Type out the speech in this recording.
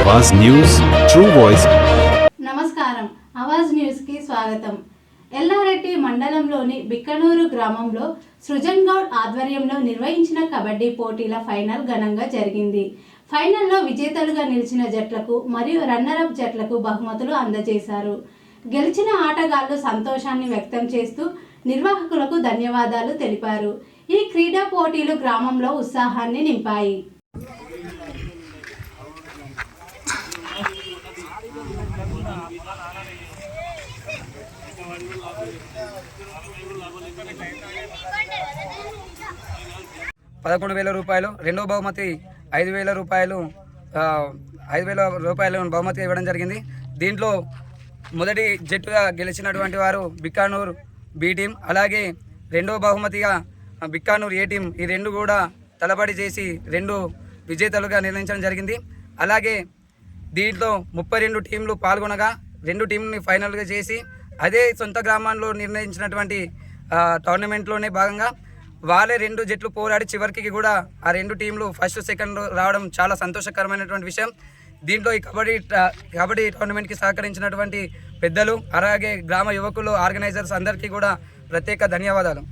आवाज news true voice. నమస్కారం Awaaz news కి స్వాగతం। ఎల్లారెడ్డి మండలంలోని బిక్కనూరు గ్రామంలో సృజన్ గౌడ్ ఆధ్వర్యంలో నిర్వహించిన కబడ్డీ పోటీల ఫైనల్ ఘనంగా జరిగింది। ఫైనల్లో విజేతలుగా నిలిచిన జట్లకు మరియు రన్నర్ అప్ జట్లకు బహుమతులు అందజేశారు। గెలిచిన ఆటగాళ్లు సంతోషాన్ని వ్యక్తం చేస్తూ నిర్వాహకులకు ధన్యవాదాలు తెలిపారు। ఈ క్రీడా పోటీలు గ్రామంలో ఉత్సాహాన్ని నింపాయి। రూపాయలు, రెండో బహుమతి 5,000 రూపాయలు, 5,000 రూపాయలు బహుమతి ఇవ్వడం జరిగింది। దీంట్లో మొదటి జట్టుగా గెలిచినటువంటి వారు బిక్కానూర్ బి టీం, అలాగే రెండో బహుమతిగా బిక్కానూర్ ఏ టీం, ఈ రెండు కూడా తలబడి చేసి రెండు విజేతలుగా నిర్ణయించడం జరిగింది। అలాగే దీంట్లో 32 టీంలు పాల్గొనగా రెండు టీంని ఫైనల్గా చేసి అదే సొంత గ్రామాల్లో నిర్ణయించినటువంటి టోర్నమెంట్లోనే భాగంగా వాళ్ళే రెండు జట్లు పోరాడి చివరికి కూడా ఆ రెండు టీంలు ఫస్ట్ సెకండ్ రావడం చాలా సంతోషకరమైనటువంటి విషయం। దీంట్లో ఈ కబడ్డీ టోర్నమెంట్కి సహకరించినటువంటి పెద్దలు, అలాగే గ్రామ యువకులు, ఆర్గనైజర్స్ అందరికీ కూడా ప్రత్యేక ధన్యవాదాలు।